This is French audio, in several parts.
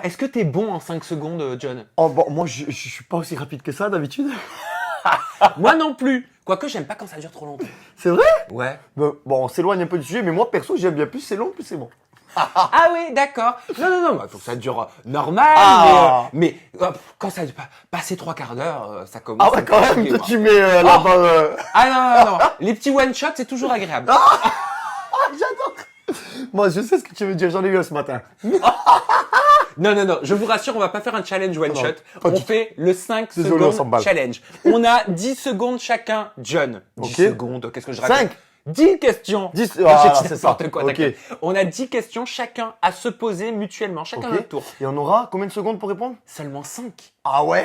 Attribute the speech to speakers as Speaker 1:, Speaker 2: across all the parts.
Speaker 1: est-ce que t'es bon en 5 secondes, John?
Speaker 2: Oh, bon, moi, je suis pas aussi rapide que ça d'habitude.
Speaker 1: Moi non plus. Quoique, j'aime pas quand ça dure trop longtemps.
Speaker 2: C'est vrai?
Speaker 1: Ouais.
Speaker 2: Bon, on s'éloigne un peu du sujet, mais moi, perso, j'aime bien. Plus c'est long, plus c'est bon.
Speaker 1: Ah oui, d'accord. Non, il faut que ça dure normal.
Speaker 2: Ah.
Speaker 1: Mais quand ça a passé 3 quarts d'heure, ça commence.
Speaker 2: Ah ouais, quand même, toi, tu mets
Speaker 1: Oh.
Speaker 2: là-bas.
Speaker 1: Ah non. Les petits one-shots, c'est toujours agréable.
Speaker 2: J'adore. Moi, je sais ce que tu veux dire, j'en ai eu un ce matin.
Speaker 1: Non, je vous rassure, on va pas faire un challenge one
Speaker 2: Non,
Speaker 1: shot.
Speaker 2: pas
Speaker 1: On
Speaker 2: du tout.
Speaker 1: fait le 5
Speaker 2: Désolé, on
Speaker 1: secondes
Speaker 2: s'emballe.
Speaker 1: challenge. On a 10 secondes chacun, John. 10
Speaker 2: Ok.
Speaker 1: secondes, qu'est-ce que je raconte?
Speaker 2: 5.
Speaker 1: 10 questions.
Speaker 2: 10,
Speaker 1: Non,
Speaker 2: ah,
Speaker 1: j'ai dit
Speaker 2: c'est ça.
Speaker 1: n'importe quoi,
Speaker 2: Ok.
Speaker 1: t'inquiète. On a 10 questions chacun à se poser mutuellement, chacun
Speaker 2: Ok.
Speaker 1: notre tour.
Speaker 2: Et on aura combien de secondes pour répondre?
Speaker 1: Seulement 5.
Speaker 2: Ah ouais.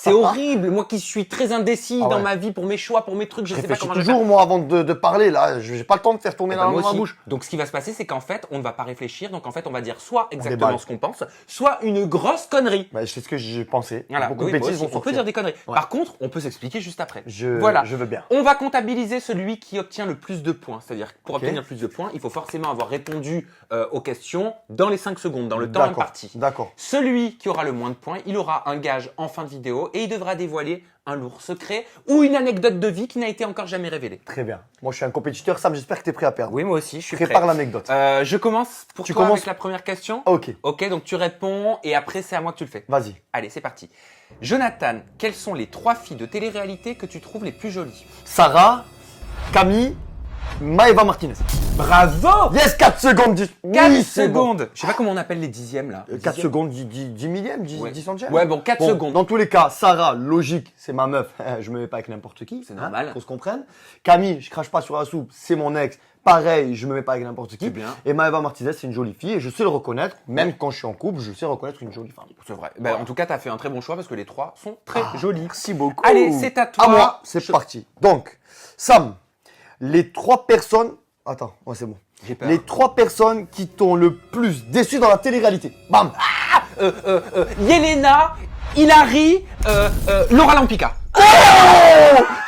Speaker 1: C'est horrible. Moi qui suis très indécis
Speaker 2: Ah
Speaker 1: dans
Speaker 2: ouais.
Speaker 1: ma vie pour mes choix, pour mes trucs, je sais pas
Speaker 2: Réfléchis
Speaker 1: comment je vais faire.
Speaker 2: toujours, moi, avant de parler, là. J'ai pas le temps de faire tourner
Speaker 1: Eh
Speaker 2: la
Speaker 1: ben,
Speaker 2: langue
Speaker 1: moi
Speaker 2: dans ma
Speaker 1: aussi.
Speaker 2: bouche.
Speaker 1: Donc ce qui va se passer, c'est qu'en fait, on ne va pas réfléchir. Donc en fait, on va dire soit exactement
Speaker 2: déballe.
Speaker 1: ce qu'on pense, soit une grosse connerie.
Speaker 2: Bah, c'est ce que j'ai pensé.
Speaker 1: Voilà.
Speaker 2: Beaucoup
Speaker 1: Oui,
Speaker 2: de
Speaker 1: moi
Speaker 2: bêtises
Speaker 1: aussi.
Speaker 2: vont
Speaker 1: On peut
Speaker 2: sortir.
Speaker 1: dire des conneries.
Speaker 2: Ouais.
Speaker 1: Par contre, on peut s'expliquer juste après.
Speaker 2: Voilà. Je veux bien.
Speaker 1: On va comptabiliser celui qui obtient le plus de points. C'est-à-dire que pour
Speaker 2: Ok.
Speaker 1: obtenir plus de points, il faut forcément avoir répondu aux questions dans les 5 secondes, dans le temps imparti.
Speaker 2: D'accord.
Speaker 1: Celui qui aura le moins de points, il aura un gage en fin de vidéo et il devra dévoiler un lourd secret ou une anecdote de vie qui n'a été encore jamais révélée.
Speaker 2: Très bien. Moi, je suis un compétiteur. Sam, j'espère que tu es prêt à perdre.
Speaker 1: Oui, moi aussi, je suis
Speaker 2: Prépare
Speaker 1: prêt.
Speaker 2: l'anecdote.
Speaker 1: Je commence pour
Speaker 2: Tu
Speaker 1: toi
Speaker 2: commences
Speaker 1: avec la première question.
Speaker 2: Ok.
Speaker 1: Ok, donc tu réponds et après c'est à moi que tu le fais.
Speaker 2: Vas-y.
Speaker 1: Allez, c'est parti. Jonathan, quelles sont les 3 filles de télé-réalité que tu trouves les plus jolies?
Speaker 2: Sarah, Camille, Maëva Martinez.
Speaker 1: Bravo!
Speaker 2: Yes, 4 secondes.
Speaker 1: 4
Speaker 2: Oui, c'est bon.
Speaker 1: secondes. Je sais pas comment on appelle les dixièmes là.
Speaker 2: 4
Speaker 1: Dixièmes.
Speaker 2: secondes, 10 millièmes, 10
Speaker 1: Ouais.
Speaker 2: centièmes.
Speaker 1: Ouais, bon, 4 secondes.
Speaker 2: Dans tous les cas, Sarah, logique, c'est ma meuf. Je me mets pas avec n'importe qui.
Speaker 1: C'est normal.
Speaker 2: Qu'on se comprenne. Camille, je crache pas sur la soupe, c'est mon ex. Pareil, je me mets pas avec n'importe qui.
Speaker 1: C'est bien.
Speaker 2: Et Maëva Martinez, c'est une jolie fille et je sais le reconnaître. Même quand je suis en couple, je sais reconnaître une jolie femme.
Speaker 1: C'est vrai. Ben, en tout cas, tu as fait un très bon choix parce que les 3 sont très jolis.
Speaker 2: Merci beaucoup.
Speaker 1: Allez, c'est à toi.
Speaker 2: À moi, c'est parti. Donc, Sam, les 3 personnes. Attends, ouais, c'est bon.
Speaker 1: J'ai peur.
Speaker 2: Les 3 personnes qui t'ont le plus déçu dans la télé-réalité. Bam!
Speaker 1: Yelena, Hilary, Laura Lampica.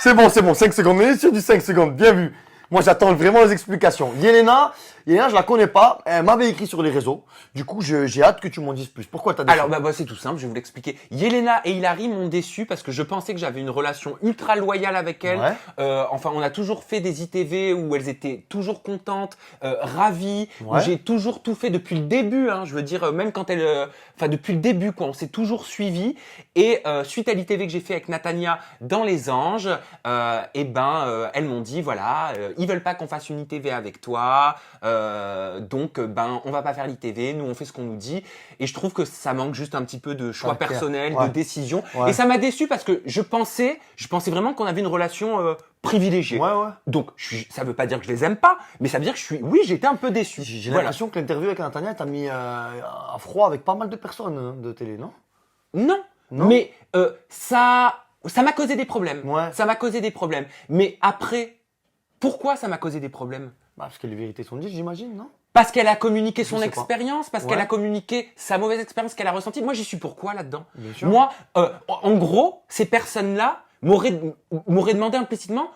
Speaker 2: C'est bon, 5 secondes. On est sur du 5 secondes, bien vu. Moi, j'attends vraiment les explications. Yelena, je la connais pas. Elle m'avait écrit sur les réseaux. Du coup, j'ai hâte que tu m'en dises plus. Pourquoi t'as déçu?
Speaker 1: Alors, bah, c'est tout simple, je vais vous l'expliquer. Yelena et Hilary m'ont déçu parce que je pensais que j'avais une relation ultra loyale avec elles.
Speaker 2: Ouais.
Speaker 1: Enfin, on a toujours fait des ITV où elles étaient toujours contentes, ravies, où
Speaker 2: Ouais.
Speaker 1: j'ai toujours tout fait depuis le début. Hein, je veux dire, même quand elles... Enfin, depuis le début, quoi, on s'est toujours suivis. Et suite à l'ITV que j'ai fait avec Natania dans Les Anges, elles m'ont dit, voilà, ils veulent pas qu'on fasse une ITV avec toi, donc on va pas faire l'ITV, nous on fait ce qu'on nous dit. Et je trouve que ça manque juste un petit peu de choix
Speaker 2: Clair.
Speaker 1: personnel,
Speaker 2: Ouais.
Speaker 1: de décision.
Speaker 2: Ouais.
Speaker 1: Et ça m'a déçu parce que je pensais vraiment qu'on avait une relation privilégiée.
Speaker 2: Ouais.
Speaker 1: Donc ça veut pas dire que je les aime pas, mais ça veut dire que j'étais un peu déçu.
Speaker 2: J'ai
Speaker 1: Voilà.
Speaker 2: l'impression que l'interview avec Natania t'a mis à froid avec pas mal de personnes de télé, non?
Speaker 1: Non,
Speaker 2: Non.
Speaker 1: mais ça m'a causé des problèmes.
Speaker 2: Ouais.
Speaker 1: Ça m'a causé des problèmes. Mais après, pourquoi ça m'a causé des problèmes?
Speaker 2: Bah, parce que les vérités sont dites, j'imagine, non?
Speaker 1: Parce qu'elle a communiqué
Speaker 2: Je
Speaker 1: son
Speaker 2: sais pas.
Speaker 1: expérience, parce
Speaker 2: Ouais.
Speaker 1: qu'elle a communiqué sa mauvaise expérience qu'elle a ressentie. Moi, j'y suis pour quoi là-dedans?
Speaker 2: Bien sûr.
Speaker 1: Moi, en gros, ces personnes-là m'auraient demandé implicitement.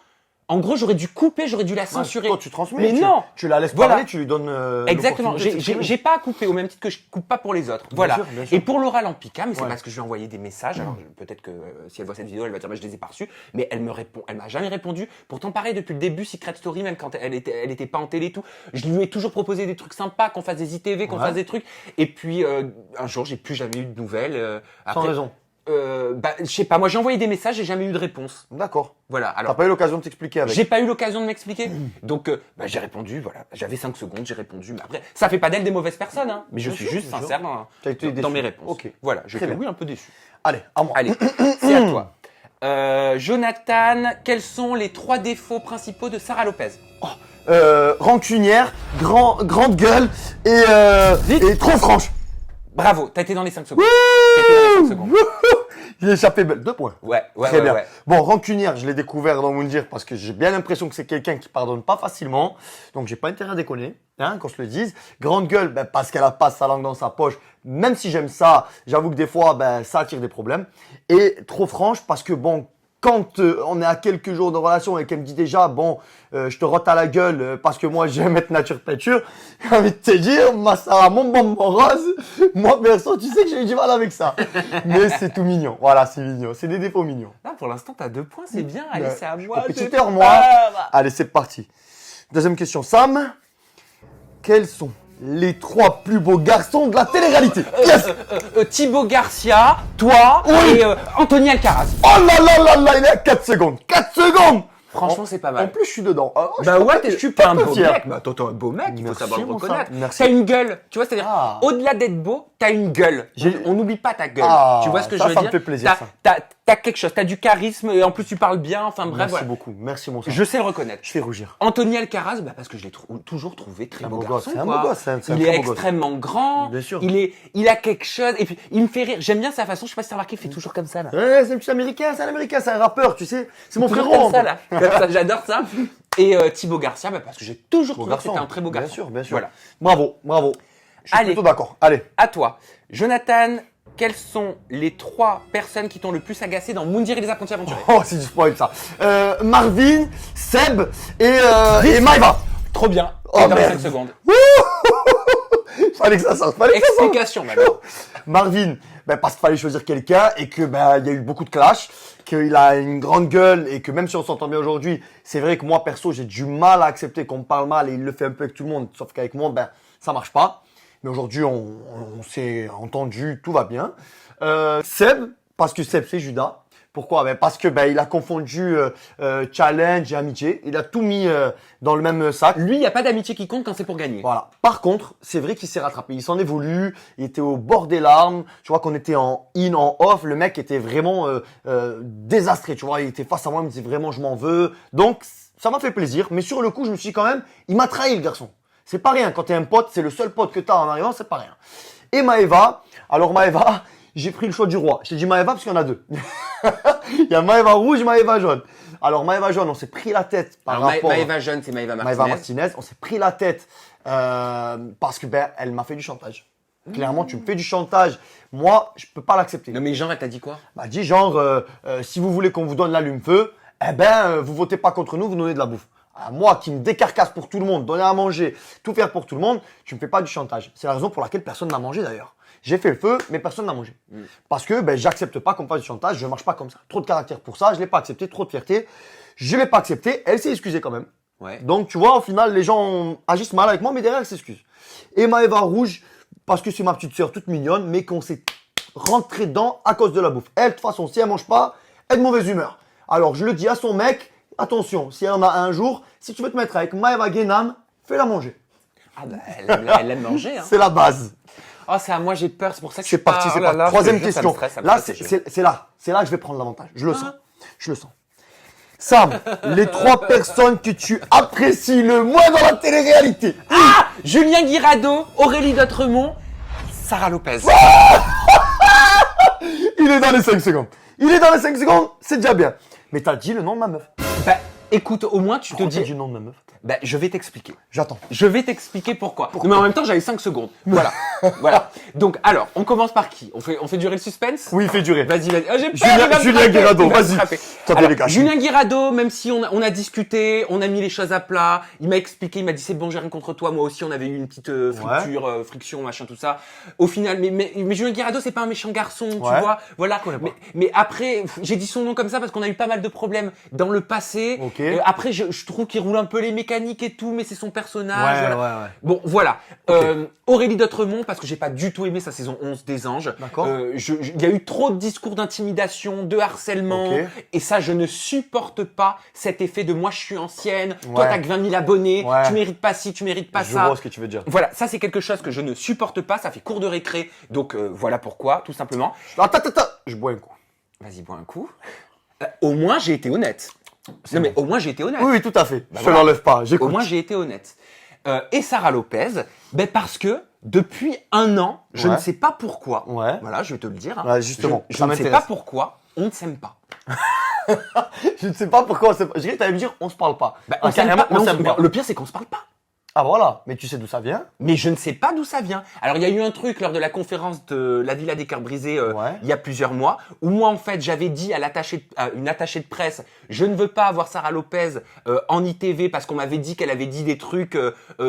Speaker 1: En gros, j'aurais dû couper, j'aurais dû la censurer.
Speaker 2: Toi, tu transmets.
Speaker 1: Mais
Speaker 2: tu,
Speaker 1: non.
Speaker 2: Tu la laisses
Speaker 1: Voilà.
Speaker 2: parler, tu lui donnes.
Speaker 1: Exactement.
Speaker 2: l'opportunité de s'exprimer.
Speaker 1: J'ai pas à couper au même titre que je coupe pas pour les autres. Voilà.
Speaker 2: sûr, bien sûr.
Speaker 1: Et pour Laura Lampica, mais c'est
Speaker 2: Ouais.
Speaker 1: parce que je lui ai envoyé des messages. Alors peut-être que si elle voit cette vidéo, elle va dire bah, je les ai pas reçus. Mais elle m'a jamais répondu. Pourtant pareil depuis le début Secret Story, même quand elle était pas en télé et tout, je lui ai toujours proposé des trucs sympas, qu'on fasse des ITV, qu'on
Speaker 2: Ouais.
Speaker 1: fasse des trucs. Et puis un jour j'ai plus jamais eu de nouvelles.
Speaker 2: Sans raison.
Speaker 1: Je sais pas. Moi j'ai envoyé des messages, j'ai jamais eu de réponse.
Speaker 2: D'accord.
Speaker 1: Voilà.
Speaker 2: T'as
Speaker 1: Alors.
Speaker 2: pas eu l'occasion de t'expliquer avec.
Speaker 1: J'ai pas eu l'occasion de m'expliquer. Donc, j'ai répondu, voilà. J'avais 5 secondes, j'ai répondu. Mais après, ça fait pas d'elle des mauvaises personnes, hein. Mais je
Speaker 2: Bien
Speaker 1: suis
Speaker 2: sûr,
Speaker 1: juste
Speaker 2: bien sûr.
Speaker 1: sincère
Speaker 2: T'as été
Speaker 1: dans
Speaker 2: déçu.
Speaker 1: mes réponses.
Speaker 2: Ok.
Speaker 1: Voilà, j'ai
Speaker 2: Très
Speaker 1: été,
Speaker 2: bien.
Speaker 1: oui, un peu déçu.
Speaker 2: Allez, à moi.
Speaker 1: Allez, c'est à toi. Jonathan, quels sont les 3 défauts principaux de Sarah Lopez?
Speaker 2: Rancunière, grande gueule
Speaker 1: Vite.
Speaker 2: et trop franche.
Speaker 1: Bravo, t'as été dans les 5 secondes. T'as été dans les 5 secondes.
Speaker 2: J'ai échappé belle. 2 points.
Speaker 1: Ouais.
Speaker 2: Très bien. Bon, rancunière, je l'ai découvert dans Moundir parce que j'ai bien l'impression que c'est quelqu'un qui pardonne pas facilement. Donc, j'ai pas intérêt à déconner, hein, qu'on se le dise. Grande gueule, parce qu'elle a pas sa langue dans sa poche. Même si j'aime ça, j'avoue que des fois, ça attire des problèmes. Et trop franche parce que bon, quand on est à quelques jours de relation et qu'elle me dit déjà, bon, je te rote à la gueule parce que moi, j'aime être nature peinture, j'ai envie de te dire, ma Sarah, mon bonbon rose, moi, perso, tu sais que j'ai eu du mal avec ça. Mais c'est tout mignon. Voilà, c'est mignon. C'est des défauts mignons.
Speaker 1: Là, pour l'instant, t'as 2 points, c'est bien. Allez, c'est à moi.
Speaker 2: Compétiteur, moi. Allez, c'est parti. Deuxième question. Sam, quels sont les 3 plus beaux garçons de la télé-réalité? Yes.
Speaker 1: Thibaut Garcia, toi
Speaker 2: Oui.
Speaker 1: et Anthony Alcaraz.
Speaker 2: Oh là là là là, il est à 4 secondes. 4 secondes.
Speaker 1: Franchement, c'est pas
Speaker 2: En
Speaker 1: mal.
Speaker 2: plus, je suis dedans.
Speaker 1: Bah ouais, je suis pas un beau
Speaker 2: fier.
Speaker 1: mec. Bah attends, t'es un beau mec, il faut
Speaker 2: Merci,
Speaker 1: savoir le
Speaker 2: mon Sam,
Speaker 1: reconnaître.
Speaker 2: merci.
Speaker 1: T'as une gueule, tu vois, c'est-à-dire,
Speaker 2: Ah.
Speaker 1: au-delà d'être beau, t'as une gueule. On n'oublie pas ta gueule.
Speaker 2: Ah,
Speaker 1: tu vois ce que
Speaker 2: ça,
Speaker 1: je veux
Speaker 2: ça
Speaker 1: dire?
Speaker 2: me fait plaisir,
Speaker 1: T'as quelque chose, t'as du charisme et en plus tu parles bien, enfin bref,
Speaker 2: Merci
Speaker 1: voilà.
Speaker 2: beaucoup. Merci, mon Sam.
Speaker 1: Je sais le reconnaître.
Speaker 2: Je fais rougir.
Speaker 1: Anthony Alcaraz, bah parce que je l'ai toujours trouvé très
Speaker 2: un
Speaker 1: beau
Speaker 2: beau gosse,
Speaker 1: garçon.
Speaker 2: c'est un
Speaker 1: quoi.
Speaker 2: beau gosse, c'est un
Speaker 1: Il
Speaker 2: très
Speaker 1: est
Speaker 2: beau gosse.
Speaker 1: extrêmement grand.
Speaker 2: Bien sûr.
Speaker 1: Il a quelque chose. Et puis il me fait rire. J'aime bien sa façon. Je sais pas si t'as remarqué, il fait toujours comme ça là.
Speaker 2: Ouais, c'est un petit américain, c'est un rappeur, tu sais. C'est mon
Speaker 1: Toujours
Speaker 2: frérot.
Speaker 1: comme ça là. Comme ça, j'adore ça. Et Thibaut Garcia, bah parce que j'ai toujours trouvé que c'était un très beau garçon.
Speaker 2: Bien sûr, bien sûr.
Speaker 1: Voilà.
Speaker 2: Bravo, bravo. Je suis
Speaker 1: Allez.
Speaker 2: plutôt d'accord. Allez.
Speaker 1: À toi, Jonathan. Quelles sont les 3 personnes qui t'ont le plus agacé dans Moundir et les apprentis aventuriers?
Speaker 2: Oh, c'est du spoil ça. Marvin, Seb et Maïva.
Speaker 1: Trop bien.
Speaker 2: Oh,
Speaker 1: Et dans les
Speaker 2: merde.
Speaker 1: 5 secondes.
Speaker 2: Fallait que ça sorte, fallait que ça sorte.
Speaker 1: Explication maintenant.
Speaker 2: Marvin, ben, parce qu'il fallait choisir quelqu'un et que ben il y a eu beaucoup de clash, qu'il a une grande gueule et que même si on s'entend bien aujourd'hui, c'est vrai que moi perso j'ai du mal à accepter qu'on me parle mal et il le fait un peu avec tout le monde, sauf qu'avec moi ben ça marche pas. Mais aujourd'hui on s'est entendu, tout va bien. Seb, parce que Seb c'est Judas. Pourquoi? Ben parce que ben il a confondu challenge et amitié. Il a tout mis dans le même sac.
Speaker 1: Lui, il n'y a pas d'amitié qui compte quand c'est pour gagner.
Speaker 2: Voilà. Par contre, c'est vrai qu'il s'est rattrapé. Il s'en est voulu. Il était au bord des larmes. Tu vois qu'on était en in, en off. Le mec était vraiment désastré. Tu vois, il était face à moi. Il me disait vraiment, je m'en veux. Donc, ça m'a fait plaisir. Mais sur le coup, je me suis dit quand même, il m'a trahi le garçon. C'est pas rien. Quand t'es un pote, c'est le seul pote que t'as en arrivant, c'est pas rien. Et Maëva. Alors Maëva, j'ai pris le choix du roi. Je t'ai dit Maëva parce qu'il y en a 2. Il y a Maëva rouge, Maëva jaune. Alors Maëva jaune, on s'est pris la tête par
Speaker 1: Alors,
Speaker 2: rapport
Speaker 1: Maëva Jeune, c'est Maëva Martinez.
Speaker 2: Maëva Martinez, on s'est pris la tête parce que ben elle m'a fait du chantage. Clairement, tu me fais du chantage. Moi, je peux pas l'accepter.
Speaker 1: Non mais genre, elle t'a dit quoi?
Speaker 2: Bah dis genre si vous voulez qu'on vous donne l'allume-feu, eh ben vous votez pas contre nous, vous donnez de la bouffe. Moi qui me décarcasse pour tout le monde, donner à manger, tout faire pour tout le monde, tu me fais pas du chantage. C'est la raison pour laquelle personne n'a mangé d'ailleurs. J'ai fait le feu, mais personne n'a mangé. Parce que ben j'accepte pas qu'on me fasse du chantage, je marche pas comme ça. Trop de caractère pour ça, je l'ai pas accepté, trop de fierté. Je l'ai pas accepté, elle s'est excusée quand même.
Speaker 1: Ouais.
Speaker 2: Donc tu vois, au final, les gens agissent mal avec moi, mais derrière, elle s'excuse. Et Maëva rouge, parce que c'est ma petite sœur toute mignonne, mais qu'on s'est rentré dedans à cause de la bouffe. Elle, de toute façon, si elle mange pas, elle est de mauvaise humeur. Alors je le dis à son mec, attention, si elle en a un jour, si tu veux te mettre avec Maëva Guénam, fais-la manger.
Speaker 1: Ah bah, elle aime manger. Hein.
Speaker 2: C'est la base.
Speaker 1: Oh, c'est à moi, j'ai peur, c'est pour ça que
Speaker 2: C'est parti, c'est parti. Troisième question. Là, c'est là que je vais prendre l'avantage. Je le sens. Je le sens. Sam, les 3 personnes que tu apprécies le moins dans la télé-réalité.
Speaker 1: Ah, Julien Guirado, Aurélie Dotremont, Sarah Lopez.
Speaker 2: Il est dans les 5 secondes. Il est dans les 5 secondes, c'est déjà bien. Mais t'as dit le nom de ma meuf.
Speaker 1: Bah, écoute, au moins, tu te
Speaker 2: Pourquoi t'as
Speaker 1: dis...
Speaker 2: dit le nom de ma meuf?
Speaker 1: Bah, je vais t'expliquer.
Speaker 2: J'attends.
Speaker 1: Je vais t'expliquer pourquoi. Mais en même temps, j'avais 5 secondes. Voilà. Voilà. Donc, alors, on commence par qui? On fait durer le suspense?
Speaker 2: Oui, fais durer.
Speaker 1: Vas-y, vas-y. Oh, j'ai peur, il va me
Speaker 2: Julien
Speaker 1: frapper,
Speaker 2: Guirado,
Speaker 1: il va me
Speaker 2: vas-y.
Speaker 1: frapper.
Speaker 2: T'as
Speaker 1: Alors,
Speaker 2: les gars.
Speaker 1: Julien Guirado, même si on a discuté, on a mis les choses à plat, il m'a expliqué, il m'a dit c'est bon, j'ai rien contre toi. Moi aussi, on avait eu une petite friction, machin, tout ça. Au final, mais Julien Guirado, c'est pas un méchant garçon, tu vois. Voilà. Mais après, j'ai dit son nom comme ça parce qu'on a eu pas mal de problèmes dans le passé.
Speaker 2: Ok.
Speaker 1: Après, je trouve qu'il roule un peu les mécaniques et tout, mais c'est son personnage.
Speaker 2: Ouais,
Speaker 1: voilà.
Speaker 2: ouais.
Speaker 1: Bon, voilà. Aurélie Dotremont, parce que j'ai pas du tout aimé sa saison 11 des Anges.
Speaker 2: D'accord.
Speaker 1: Il y a eu trop de discours d'intimidation, de harcèlement.
Speaker 2: Ok.
Speaker 1: Et ça, je ne supporte pas cet effet de moi, je suis ancienne. Toi,
Speaker 2: Ouais.
Speaker 1: t'as que 20 000 abonnés.
Speaker 2: Ouais.
Speaker 1: Tu mérites pas ci, tu mérites pas
Speaker 2: Je
Speaker 1: ça.
Speaker 2: vois ce que tu veux dire.
Speaker 1: Voilà, ça, c'est quelque chose que je ne supporte pas. Ça fait cours de récré. Donc, voilà pourquoi, tout simplement.
Speaker 2: Attends. Je bois un coup.
Speaker 1: Vas-y, bois un coup. Au moins, j'ai été honnête. Non, mais au moins, j'ai été honnête.
Speaker 2: Oui, tout à fait. Je te
Speaker 1: voilà.
Speaker 2: l'enlève pas.
Speaker 1: Au
Speaker 2: J'écoute.
Speaker 1: moins, j'ai été honnête. Et Sarah Lopez, ben parce que depuis 1 an, je
Speaker 2: Ouais.
Speaker 1: ne sais pas pourquoi.
Speaker 2: Ouais.
Speaker 1: Voilà, je vais te le dire. hein.
Speaker 2: Ouais, justement,
Speaker 1: je
Speaker 2: ça
Speaker 1: ne sais
Speaker 2: m'intéresse.
Speaker 1: pas pourquoi on ne s'aime pas.
Speaker 2: Je ne sais pas pourquoi on s'aime pas. Je dirais que t'allais me dire on se parle pas.
Speaker 1: Ben,
Speaker 2: Ah,
Speaker 1: on s'aime
Speaker 2: carrément,
Speaker 1: pas, mais
Speaker 2: on s'aime pas.
Speaker 1: le pire, c'est qu'on se parle pas.
Speaker 2: Ah voilà, mais tu sais d'où ça vient?
Speaker 1: Mais je ne sais pas d'où ça vient. Alors, il y a eu un truc lors de la conférence de la Villa des Cœurs Brisés
Speaker 2: Ouais.
Speaker 1: il y a plusieurs mois, où moi, en fait, j'avais dit à une attachée de presse, je ne veux pas avoir Sarah Lopez en ITV parce qu'on m'avait dit qu'elle avait dit des trucs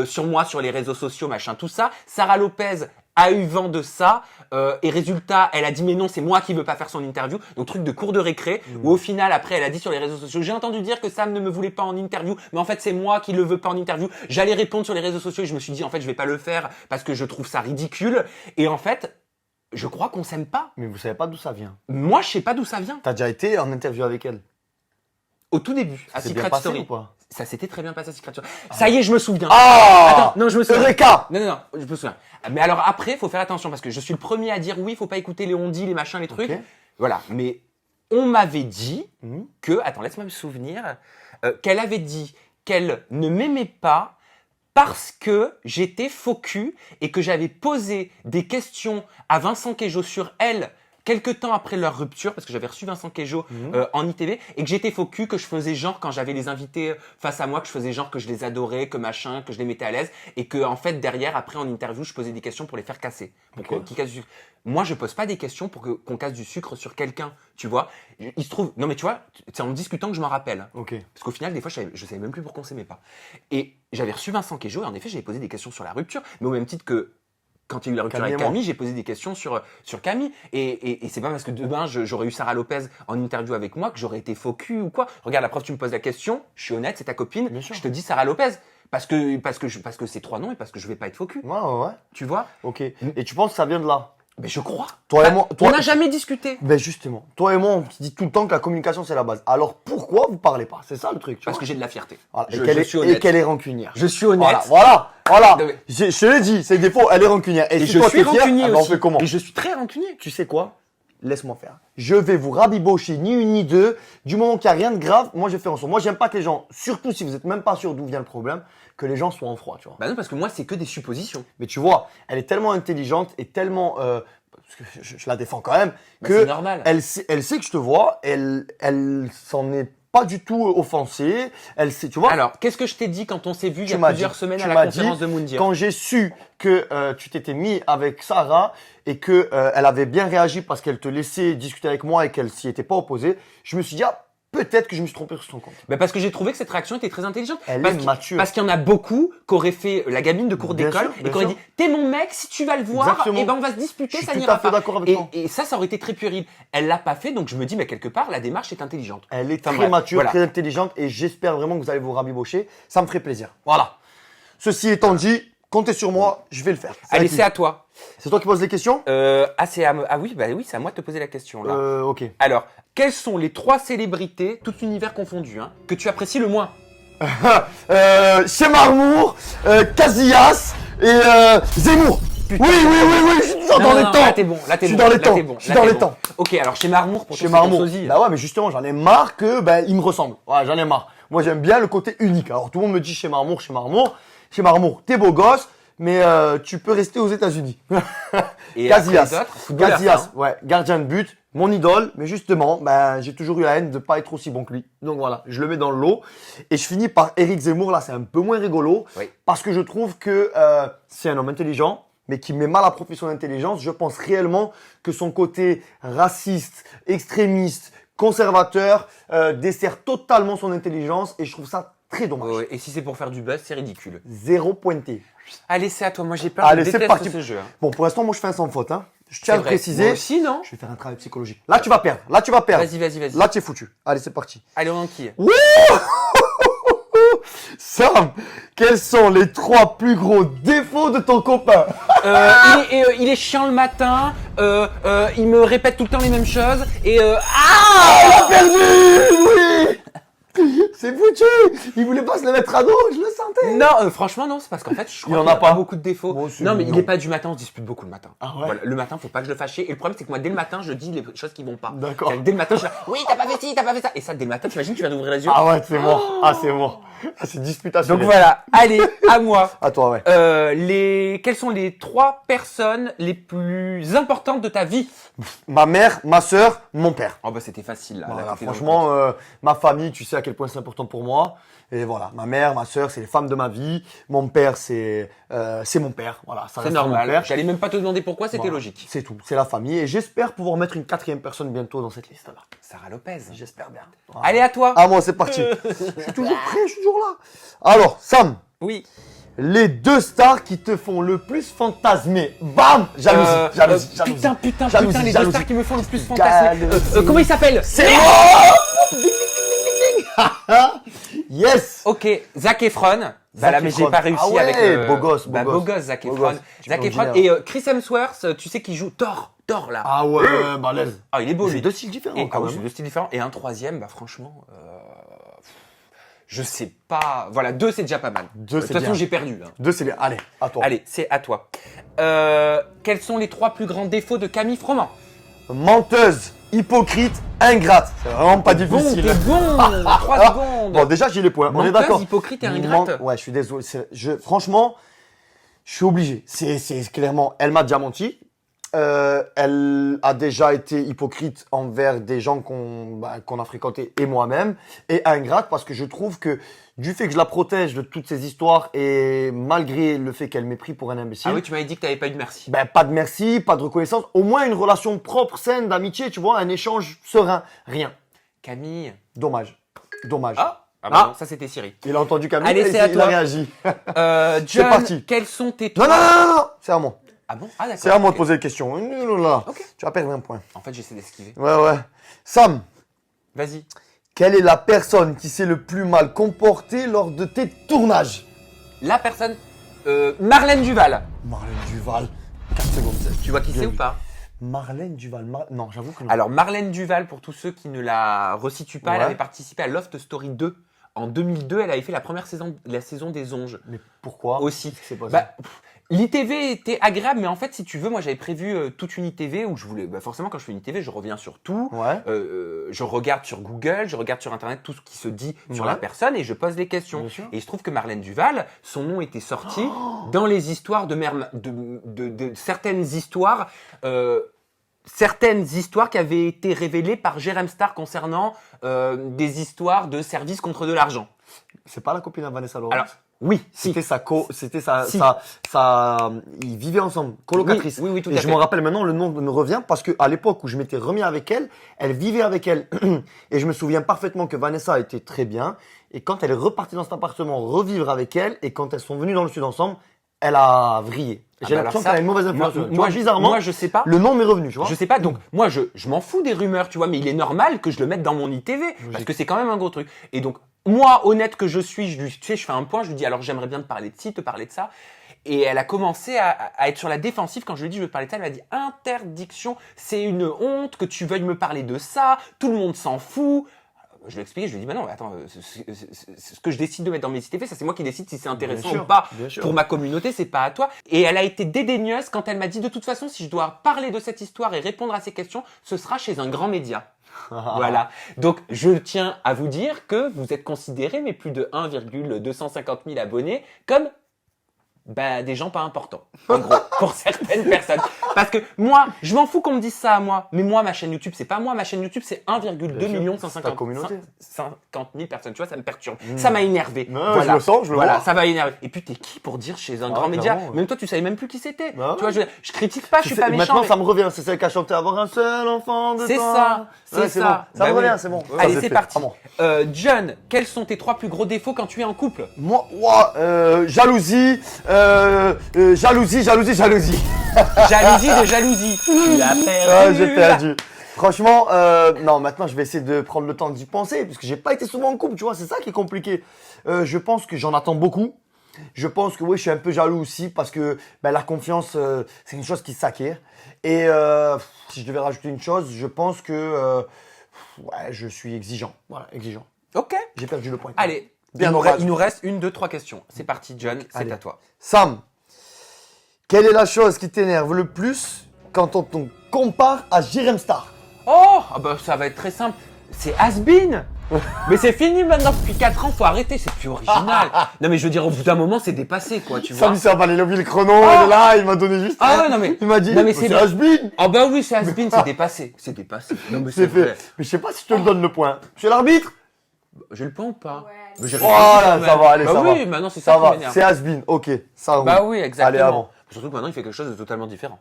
Speaker 1: sur moi, sur les réseaux sociaux, machin, tout ça. Sarah Lopez a eu vent de ça et résultat, elle a dit mais non, c'est moi qui veux pas faire son interview. Donc truc de cours de récré où au final après elle a dit sur les réseaux sociaux, j'ai entendu dire que Sam ne me voulait pas en interview, mais en fait c'est moi qui le veux pas en interview. J'allais répondre sur les réseaux sociaux et je me suis dit en fait je vais pas le faire parce que je trouve ça ridicule et en fait je crois qu'on s'aime pas.
Speaker 2: Mais vous savez pas d'où ça vient.
Speaker 1: Moi je sais pas d'où ça vient.
Speaker 2: T'as déjà été en interview avec elle?
Speaker 1: Au tout début, à
Speaker 2: C'est bien
Speaker 1: Secret
Speaker 2: passé
Speaker 1: Story.
Speaker 2: ou pas?
Speaker 1: Ça s'était très bien passé à Secret Story. Ça y est, je me souviens.
Speaker 2: Ah!
Speaker 1: Attends, non, je me souviens.
Speaker 2: Eureka!
Speaker 1: Non, je me souviens. Mais alors après, faut faire attention parce que je suis le premier à dire oui, faut pas écouter les on-dit, les machins, les trucs.
Speaker 2: Ok.
Speaker 1: Voilà. Mais on m'avait dit
Speaker 2: Mhm.
Speaker 1: que, attends, laisse-moi me souvenir, qu'elle avait dit qu'elle ne m'aimait pas parce que j'étais faux cul et que j'avais posé des questions à Vincent Queijo sur elle quelques temps après leur rupture, parce que j'avais reçu Vincent Queijo en ITV, et que j'étais faux cul, que je faisais genre, quand j'avais les invités face à moi, que je faisais genre que je les adorais, que machin, que je les mettais à l'aise, et que en fait, derrière, après en interview, je posais des questions pour les faire casser. Pour qu'ils cassent du sucre. Moi, je pose pas des questions pour qu'on casse du sucre sur quelqu'un, tu vois. Il se trouve... Non mais tu vois, c'est en discutant que je m'en rappelle.
Speaker 2: Ok.
Speaker 1: Parce qu'au final, des fois, je savais même plus pourquoi on s'aimait pas. Et j'avais reçu Vincent Queijo, et en effet, j'avais posé des questions sur la rupture, mais au même titre que quand il y a eu la rupture avec Camille, j'ai posé des questions sur Camille. Et c'est pas parce que demain, j'aurais eu Sarah Lopez en interview avec moi que j'aurais été faux cul ou quoi. Regarde, la preuve, tu me poses la question, je suis honnête, c'est ta copine,
Speaker 2: Bien sûr.
Speaker 1: je te dis Sarah Lopez. Parce que c'est 3 noms et parce que je vais pas être faux cul.
Speaker 2: Ouais.
Speaker 1: Tu vois?
Speaker 2: Ok. Et tu penses que ça vient de là?
Speaker 1: Mais je crois.
Speaker 2: Toi et moi,
Speaker 1: On n'a jamais discuté.
Speaker 2: Ben justement, toi et moi, on se dit tout le temps que la communication c'est la base. Alors pourquoi vous parlez pas? C'est ça le truc, tu
Speaker 1: Parce
Speaker 2: vois.
Speaker 1: que j'ai de la fierté.
Speaker 2: Voilà.
Speaker 1: Je
Speaker 2: Et
Speaker 1: suis honnête.
Speaker 2: qu'elle est rancunière.
Speaker 1: Je suis honnête.
Speaker 2: Voilà.
Speaker 1: Non, mais-
Speaker 2: Je te l'ai dit, c'est des faux, elle est rancunière. Et,
Speaker 1: Et
Speaker 2: si
Speaker 1: je
Speaker 2: toi
Speaker 1: suis
Speaker 2: t'es fier,
Speaker 1: rancunier
Speaker 2: eh ben, on
Speaker 1: aussi.
Speaker 2: fait comment?
Speaker 1: Et je suis très rancunier.
Speaker 2: Tu sais quoi? Laisse-moi faire. Je vais vous rabibocher ni une ni deux. Du moment qu'il n'y a rien de grave, moi je vais faire en sorte. Moi j'aime pas que les gens, surtout si vous êtes même pas sûr d'où vient le problème, que les gens soient en froid, tu vois.
Speaker 1: Bah non, parce que moi, c'est que des suppositions.
Speaker 2: Mais tu vois, elle est tellement intelligente et tellement, parce que je la défends quand même,
Speaker 1: Bah,
Speaker 2: que
Speaker 1: c'est normal.
Speaker 2: elle sait que je te vois, elle s'en est pas du tout offensée. Elle sait, tu vois.
Speaker 1: Alors, qu'est-ce que je t'ai dit quand on s'est vu il y
Speaker 2: Tu
Speaker 1: a
Speaker 2: m'as
Speaker 1: plusieurs
Speaker 2: dit-
Speaker 1: semaines
Speaker 2: tu
Speaker 1: à la
Speaker 2: m'as
Speaker 1: conférence
Speaker 2: dit,
Speaker 1: de Moundir?
Speaker 2: Quand j'ai su que tu t'étais mis avec Sarah et que elle avait bien réagi parce qu'elle te laissait discuter avec moi et qu'elle s'y était pas opposée, je me suis dit peut-être que je me suis trompé sur son compte.
Speaker 1: Bah parce que j'ai trouvé que cette réaction était très intelligente.
Speaker 2: Elle
Speaker 1: parce
Speaker 2: est
Speaker 1: qu'il-
Speaker 2: mature.
Speaker 1: Parce qu'il y en a beaucoup qui auraient fait la gamine de cours
Speaker 2: Bien
Speaker 1: d'école
Speaker 2: sûr,
Speaker 1: et
Speaker 2: bien
Speaker 1: qui auraient
Speaker 2: sûr.
Speaker 1: dit t'es mon mec, si tu vas le voir,
Speaker 2: Exactement.
Speaker 1: et ben on va se disputer,
Speaker 2: Je suis
Speaker 1: ça
Speaker 2: tout
Speaker 1: n'ira
Speaker 2: à fait
Speaker 1: pas.
Speaker 2: d'accord avec toi.
Speaker 1: Et ça aurait été très puéril. Elle l'a pas fait, donc je me dis mais quelque part la démarche est intelligente.
Speaker 2: Elle est
Speaker 1: Enfin,
Speaker 2: très
Speaker 1: bref,
Speaker 2: mature,
Speaker 1: voilà.
Speaker 2: très intelligente et j'espère vraiment que vous allez vous rabibocher. Ça me ferait plaisir. Voilà. Ceci étant dit, comptez sur moi, je vais le faire.
Speaker 1: Allez,
Speaker 2: qui
Speaker 1: c'est à toi.
Speaker 2: C'est toi qui poses les questions
Speaker 1: Oui, c'est à moi de te poser la question là.
Speaker 2: Ok.
Speaker 1: Alors, quelles sont les 3 célébrités, tout univers confondu, hein, que tu apprécies le moins?
Speaker 2: Chez Marmour, Casillas et Zemmour. Oui, je suis toujours dans les temps.
Speaker 1: Là t'es bon,
Speaker 2: Je suis dans les temps. Je suis dans les temps.
Speaker 1: Ok, alors chez Marmour, pour
Speaker 2: Chez
Speaker 1: toi, c'est ton
Speaker 2: Marmour.
Speaker 1: sosie.
Speaker 2: Bah ouais, mais justement, j'en ai marre que il me ressemble. Ouais, j'en ai marre. Moi, j'aime bien le côté unique. Alors tout le monde me dit chez Marmour. Chez Marmour, t'es beau gosse, mais tu peux rester aux États-Unis.
Speaker 1: Et après, les
Speaker 2: Casillas.
Speaker 1: autres, footballeur,
Speaker 2: Casillas,
Speaker 1: ça, hein.
Speaker 2: ouais, gardien de but, mon idole, mais justement, j'ai toujours eu la haine de pas être aussi bon que lui. Donc voilà, je le mets dans le lot. Et je finis par Éric Zemmour, là, c'est un peu moins rigolo,
Speaker 1: Oui.
Speaker 2: parce que je trouve que c'est un homme intelligent, mais qui met mal à profit son intelligence. Je pense réellement que son côté raciste, extrémiste, conservateur dessert totalement son intelligence, et je trouve ça très dommage.
Speaker 1: Ouais, et si c'est pour faire du buzz, c'est ridicule.
Speaker 2: Zéro pointé.
Speaker 1: Allez, c'est à toi. Moi, j'ai peur.
Speaker 2: Allez,
Speaker 1: je
Speaker 2: c'est
Speaker 1: déteste
Speaker 2: parti.
Speaker 1: ce jeu. Hein.
Speaker 2: Bon, pour l'instant, moi, je fais un sans faute. Hein. Je
Speaker 1: C'est
Speaker 2: tiens à le
Speaker 1: vrai.
Speaker 2: préciser.
Speaker 1: Moi aussi, non?
Speaker 2: Je vais faire un travail psychologique. Là, tu vas perdre.
Speaker 1: Vas-y.
Speaker 2: Là, tu es foutu. Allez, c'est parti.
Speaker 1: Allez, on enquille.
Speaker 2: Sam, quels sont les 3 plus gros défauts de ton copain?
Speaker 1: Il est chiant le matin. Il me répète tout le temps les mêmes choses. Et
Speaker 2: Il a perdu! Oui! C'est foutu! Il voulait pas se le mettre à dos, je le sentais.
Speaker 1: non, franchement non, c'est parce qu'en fait je crois
Speaker 2: Il en
Speaker 1: qu'il
Speaker 2: a
Speaker 1: a
Speaker 2: pas.
Speaker 1: beaucoup de défauts.
Speaker 2: Moi aussi,
Speaker 1: non mais
Speaker 2: non.
Speaker 1: il est pas du matin, on se dispute beaucoup le matin.
Speaker 2: Ah ouais?
Speaker 1: Voilà, le matin faut pas que je le fâche. Et le problème c'est que moi dès le matin je dis les choses qui vont pas.
Speaker 2: D'accord.
Speaker 1: C'est-à-dire que dès le matin je suis là, oui t'as pas fait ci, t'as pas fait ça. Et ça dès le matin t'imagines tu viens d'ouvrir les yeux.
Speaker 2: Ah ouais, c'est mort. Ah, c'est mort. Ah, c'est disputation.
Speaker 1: Donc voilà, allez à moi.
Speaker 2: À toi, ouais.
Speaker 1: Quelles sont les 3 personnes les plus importantes de ta vie?
Speaker 2: Ma mère, ma sœur, mon père.
Speaker 1: Oh bah c'était facile là.
Speaker 2: Voilà,
Speaker 1: Là, t'étais dans le
Speaker 2: franchement, ma famille, tu sais à quel point c'est important pour moi. Et voilà, ma mère, ma sœur, c'est les femmes de ma vie. Mon père, c'est mon père. Voilà, ça
Speaker 1: C'est
Speaker 2: reste mon
Speaker 1: normal.
Speaker 2: père.
Speaker 1: J'allais même pas te demander pourquoi, c'était
Speaker 2: Voilà,
Speaker 1: logique.
Speaker 2: C'est tout, c'est la famille. Et j'espère pouvoir mettre une 4e personne bientôt dans cette liste-là.
Speaker 1: Sarah Lopez.
Speaker 2: J'espère bien. Voilà.
Speaker 1: Allez, à toi.
Speaker 2: À moi, c'est parti. Je suis toujours prêt, je suis toujours là. Alors, Sam,
Speaker 1: Oui.
Speaker 2: les 2 stars qui te font le plus fantasmer. Bam, jalousie, jalousie, jalousie.
Speaker 1: Putain,
Speaker 2: Jalousie,
Speaker 1: les deux
Speaker 2: jalousie.
Speaker 1: stars qui me font le plus fantasmer.
Speaker 2: Jalousie.
Speaker 1: Comment il s'appelle?
Speaker 2: C'est moi. Yes.
Speaker 1: Ok, Zac Efron. Bah là, mais j'ai
Speaker 2: Efron.
Speaker 1: pas réussi
Speaker 2: Ah ouais,
Speaker 1: avec.
Speaker 2: beau gosse,
Speaker 1: Bah, beau gosse, Zac
Speaker 2: Beau
Speaker 1: Efron.
Speaker 2: gosse. Tu
Speaker 1: Zac
Speaker 2: peux
Speaker 1: Efron.
Speaker 2: imaginer,
Speaker 1: Et Chris Hemsworth, tu sais qui joue Thor. Thor là.
Speaker 2: Ah ouais, balèze.
Speaker 1: Ah, il est beau
Speaker 2: C'est
Speaker 1: lui.
Speaker 2: 2 styles différents
Speaker 1: Et,
Speaker 2: quand
Speaker 1: oui,
Speaker 2: même.
Speaker 1: c'est 2 styles différents. Et un troisième, bah franchement, je sais pas. Voilà, 2 c'est déjà pas mal.
Speaker 2: Deux,
Speaker 1: De
Speaker 2: c'est
Speaker 1: toute façon,
Speaker 2: bien.
Speaker 1: j'ai perdu. Hein.
Speaker 2: 2 c'est bien. Allez, à toi.
Speaker 1: Allez, c'est à toi. Quels sont les 3 plus grands défauts de Camille Froment?
Speaker 2: Menteuse, hypocrite, ingrate. C'est vraiment pas
Speaker 1: Bon,
Speaker 2: difficile.
Speaker 1: t'es bon. 3 secondes.
Speaker 2: Bon, déjà, j'ai les points. On est
Speaker 1: Menteuse,
Speaker 2: d'accord.
Speaker 1: hypocrite et ingrate.
Speaker 2: Ouais, je suis désolé. Franchement, je suis obligé. C'est clairement, elle m'a déjà menti. Elle a déjà été hypocrite envers des gens qu'on a fréquentés et moi-même. Et ingrate parce que je trouve que du fait que je la protège de toutes ces histoires et malgré le fait qu'elle m'ait pris pour un imbécile.
Speaker 1: Ah oui, tu m'avais dit que t'avais pas eu de merci.
Speaker 2: Ben, pas de merci, pas de reconnaissance. Au moins une relation propre, saine, d'amitié, tu vois, un échange serein. Rien.
Speaker 1: Camille.
Speaker 2: Dommage. Dommage.
Speaker 1: Ah
Speaker 2: Ah.
Speaker 1: non, ça c'était Siri.
Speaker 2: Il a entendu Camille
Speaker 1: Allez,
Speaker 2: et
Speaker 1: c'est à
Speaker 2: il a
Speaker 1: toi.
Speaker 2: réagi.
Speaker 1: John,
Speaker 2: parti.
Speaker 1: quels sont tes
Speaker 2: Non, non, non, non, non, c'est à moi.
Speaker 1: Ah bon? Ah d'accord.
Speaker 2: C'est à moi de
Speaker 1: Ok.
Speaker 2: poser des questions. Là.
Speaker 1: Ok.
Speaker 2: Tu vas perdre un point.
Speaker 1: En fait, j'essaie d'esquiver.
Speaker 2: Ouais. Sam,
Speaker 1: Vas-y.
Speaker 2: quelle est la personne qui s'est le plus mal comportée lors de tes tournages?
Speaker 1: La personne. Marlène Duval.
Speaker 2: Marlène Duval. 4 secondes.
Speaker 1: Tu vois qui
Speaker 2: Bien
Speaker 1: c'est ou
Speaker 2: vu.
Speaker 1: pas?
Speaker 2: Marlène Duval. Non, j'avoue que non.
Speaker 1: Alors, Marlène Duval, pour tous ceux qui ne la resituent pas, elle
Speaker 2: Ouais.
Speaker 1: avait participé à Loft Story 2. En 2002, elle avait fait la saison des Onges.
Speaker 2: Mais pourquoi?
Speaker 1: Aussi.
Speaker 2: Qu'est-ce qui s'est passé?
Speaker 1: Bah, l'ITV était agréable, mais en fait, si tu veux, moi j'avais prévu toute une ITV où je voulais. Bah, forcément, quand je fais une ITV, je reviens sur tout.
Speaker 2: Ouais.
Speaker 1: Je regarde sur Google, je regarde sur Internet tout ce qui se dit sur
Speaker 2: Ouais.
Speaker 1: la personne et je pose des questions.
Speaker 2: Bien sûr.
Speaker 1: Et il se trouve que Marlène Duval, son nom était sorti dans les histoires de certaines histoires. Certaines histoires qui avaient été révélées par Jérém Star concernant des histoires de services contre de l'argent.
Speaker 2: C'est pas la copine de Vanessa Lawrence?
Speaker 1: Alors, oui, si.
Speaker 2: C'était
Speaker 1: Si.
Speaker 2: ils vivaient ensemble, colocatrice.
Speaker 1: Oui, tout
Speaker 2: et
Speaker 1: à
Speaker 2: je
Speaker 1: fait.
Speaker 2: me rappelle maintenant, le nom me revient parce que à l'époque où je m'étais remis avec elle, elle vivait avec elle. Et je me souviens parfaitement que Vanessa était très bien. Et quand elle est repartie dans cet appartement revivre avec elle, et quand elles sont venues dans le sud ensemble, elle a vrillé. J'ai
Speaker 1: bah
Speaker 2: l'impression
Speaker 1: alors ça,
Speaker 2: qu'elle a une mauvaise influence.
Speaker 1: moi,
Speaker 2: Tu vois, bizarrement,
Speaker 1: moi, je sais pas.
Speaker 2: le nom m'est revenu, tu vois.
Speaker 1: Je sais pas, donc moi je m'en fous des rumeurs, tu vois, mais il est normal que je le mette dans mon ITV parce que c'est quand même un gros truc. Et donc moi, honnête que je suis, tu sais, je fais un point, je lui dis alors j'aimerais bien te parler de ci, te parler de ça. Et elle a commencé à être sur la défensive quand je lui ai dit je veux te parler de ça. Elle m'a dit interdiction, c'est une honte que tu veuilles me parler de ça, tout le monde s'en fout. Je lui ai expliqué, je lui ai dit, bah non, attends, ce que je décide de mettre dans mes ITV, ça c'est moi qui décide si c'est intéressant
Speaker 2: Bien sûr,
Speaker 1: ou pas
Speaker 2: bien sûr.
Speaker 1: pour ma communauté, c'est pas à toi. Et elle a été dédaigneuse quand elle m'a dit, de toute façon, si je dois parler de cette histoire et répondre à ces questions, ce sera chez un grand média. Voilà. Donc, je tiens à vous dire que vous êtes considérés, mais plus de 1,250 000 abonnés, comme des gens pas importants, en gros, pour certaines personnes. Parce que moi, je m'en fous qu'on me dise ça à moi, mais moi, ma chaîne YouTube, c'est pas moi, ma chaîne YouTube, c'est 1,2 million
Speaker 2: C'est ta communauté.
Speaker 1: 50 000 personnes, tu vois, ça me perturbe. Ça m'a énervé.
Speaker 2: Ouais, je le sens, je le
Speaker 1: Voilà,
Speaker 2: vois.
Speaker 1: ça va énerver. Et puis, t'es qui pour dire chez un grand média?
Speaker 2: clairement, ouais.
Speaker 1: Même toi, tu savais même plus qui c'était.
Speaker 2: Bah
Speaker 1: Tu vois, je critique pas, je suis pas méchant.
Speaker 2: Maintenant,
Speaker 1: mais-
Speaker 2: ça me revient. C'est celle qui a chanté avoir un seul enfant de
Speaker 1: C'est
Speaker 2: toi.
Speaker 1: ça, c'est
Speaker 2: Ouais,
Speaker 1: ça.
Speaker 2: Bon. Ça
Speaker 1: Bah
Speaker 2: me
Speaker 1: oui.
Speaker 2: revient, c'est bon.
Speaker 1: Allez,
Speaker 2: Ça,
Speaker 1: c'est
Speaker 2: fait.
Speaker 1: parti.
Speaker 2: Ah bon.
Speaker 1: John, quels sont tes 3 plus gros défauts quand tu es en couple?
Speaker 2: Moi, jalousie, jalousie.
Speaker 1: Jalousie de jalousie. Tu as perdu.
Speaker 2: Ah, j'ai perdu. Franchement, non, maintenant je vais essayer de prendre le temps d'y penser, parce que j'ai pas été souvent en couple, tu vois, c'est ça qui est compliqué. Je pense que j'en attends beaucoup. Je pense que oui, je suis un peu jaloux aussi, parce que la confiance, c'est une chose qui s'acquiert. Et si je devais rajouter une chose, je pense que ouais, je suis exigeant. Voilà, exigeant.
Speaker 1: Ok.
Speaker 2: J'ai perdu le point.
Speaker 1: Allez,
Speaker 2: Bien
Speaker 1: il nous reste 1, 2, 3 questions. C'est parti, John, c'est
Speaker 2: Allez.
Speaker 1: à toi.
Speaker 2: Sam, quelle est la chose qui t'énerve le plus quand on te compare à Jérém Star?
Speaker 1: Oh, ça va être très simple. C'est Has-Been. Mais c'est fini maintenant depuis 4 ans, faut arrêter, c'est plus original. Non mais je veux dire, au bout d'un moment, c'est dépassé quoi, tu vois.
Speaker 2: Sam, ça va, il a oublié le chrono,
Speaker 1: Ah.
Speaker 2: il est là, il m'a donné juste.
Speaker 1: Ah ouais, non mais.
Speaker 2: Il m'a dit,
Speaker 1: non, mais c'est
Speaker 2: Has-Been.
Speaker 1: Ah bah oui, c'est Has-Been, c'est dépassé. C'est dépassé. Non mais
Speaker 2: C'est
Speaker 1: vrai.
Speaker 2: fait. Mais je sais pas si je te le donne le point. Je suis l'arbitre.
Speaker 1: J'ai le point ou pas?
Speaker 3: Ouais, allez.
Speaker 1: Mais j'ai
Speaker 2: Voilà,
Speaker 1: réfléchi quand même.
Speaker 2: ça va, allez,
Speaker 1: bah
Speaker 2: ça
Speaker 1: oui,
Speaker 2: va.
Speaker 1: maintenant c'est
Speaker 2: Ça
Speaker 1: ça qui
Speaker 2: va,
Speaker 1: m'énerve.
Speaker 2: c'est has-been, ok, ça
Speaker 1: Bah
Speaker 2: roule.
Speaker 1: oui, exactement.
Speaker 2: Allez, avant.
Speaker 1: Surtout que maintenant il fait quelque chose de totalement différent.